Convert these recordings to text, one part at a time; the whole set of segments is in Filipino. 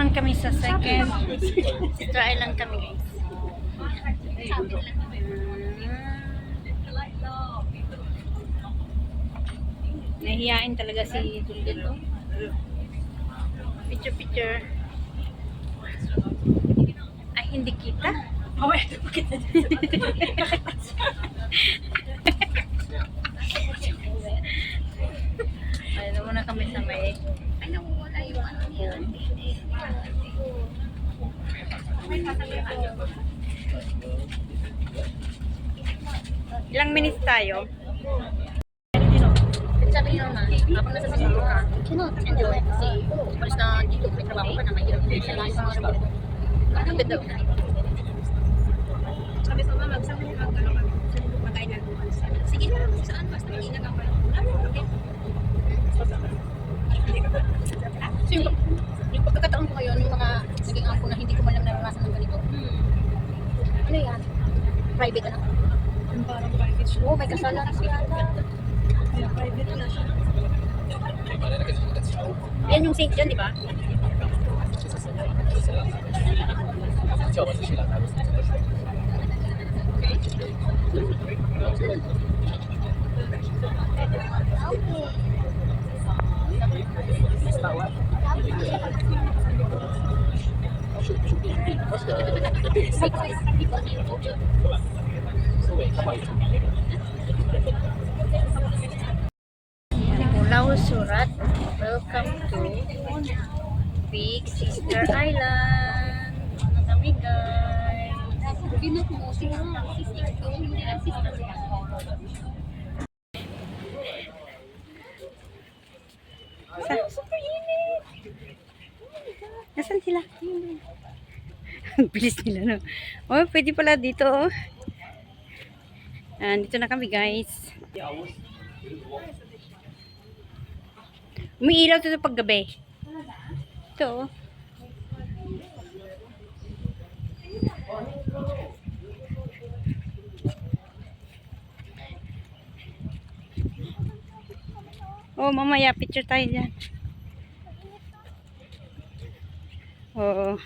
naman kami sa second. Sister Island kami, guys. Nahihiyain talaga si Duldul. Picture. Ay, hindi kita. Oh, ito pa kita. Ano muna kami sa may wala yung ano yun. Ilang minutes tayo? Sabi niyo naman, habang nasa sasalo ka, enjoy. Kasi, palis na dito, may trabaho ka na, may hirap din sa lahat. Ang ganda. Sabi sa mama, sabi niyo magkain na doon. Sige na, saan? Basta mag-ingat ako. Okay. So, yung pagkakataon ko ngayon, yung mga naging ako na hindi ko man lang naranasan ng ganito. Ano yan? Private na. Parang private show. Oh, may kasalan siya. Private na siya. Yan yung sink dyan, di ba? Pulau Surat. Welcome to Big Sister Island. Ano kami, guys? Super init! Nasaan sila? Ang bilis nila, no? Oh, pwede pala dito, oh. Dito na kami, guys. Umiilaw ito paggabi. Ito, oh. Oh, mamaya picture tayo dyan. Oo.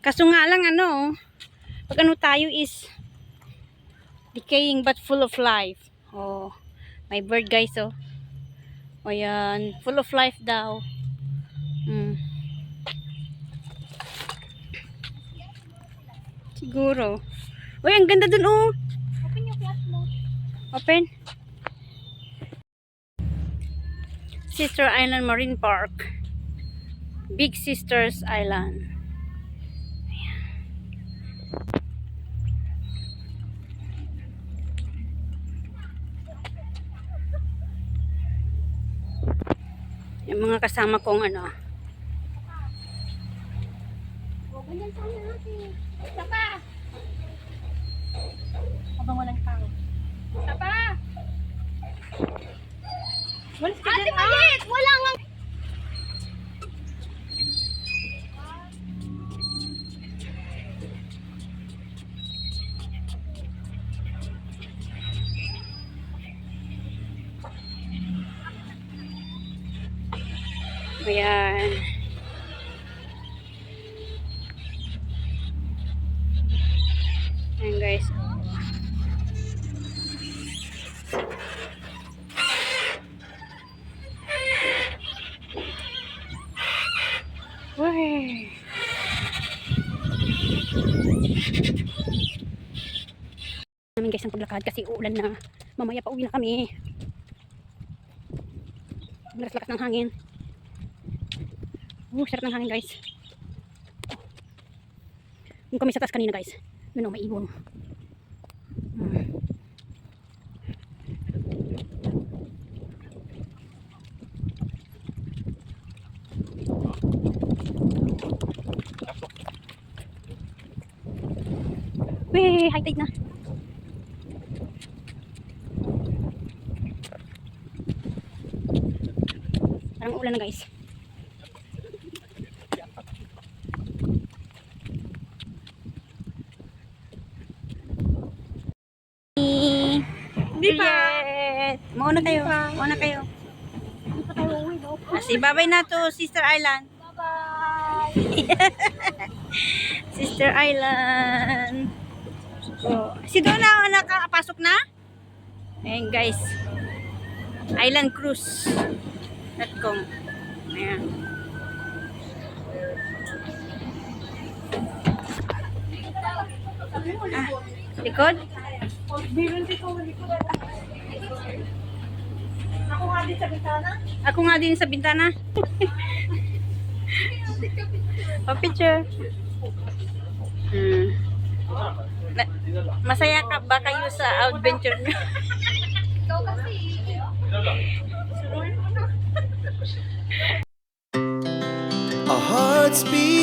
Kaso nga lang ano, pag ano tayo is decaying but full of life. Oh, may bird, guys, oh. O yan, full of life daw. Siguro. Uy, ang ganda dun, oh. Open yung flash mo. Open. Sister Island Marine Park. Big Sisters Island. Ayan. Yung mga kasama kong ano. Ganyan sana natin. Sapa! Habang walang tao. Sapa! Walis ka dyan, ah! Wala nga! Ayan. Ayan, guys. Uy. Namin, guys, ang paglakad kasi uulan na. Mamaya pa uwi na kami. Lakas-lakas ng hangin. Sarap ng hangin, guys. Kung kami sa taas kanina, guys. Yun o, may ibon. Weh, high tide na. Parang ulan na, guys. Hindi pa. Mauna kayo. Mauna kayo. Hindi pa tayo uwi, no? Say bye-bye na to Sister Island. Bye-bye! Sister Island. Oh, si Donna nakapasok na? Ayan guys. Islandcruise.com. Ayan. Likod? Ako nga din sa bintana. Oh, picture. Masaya ka ba kayo sa adventure nyo? Ikaw kasi. Our hearts beat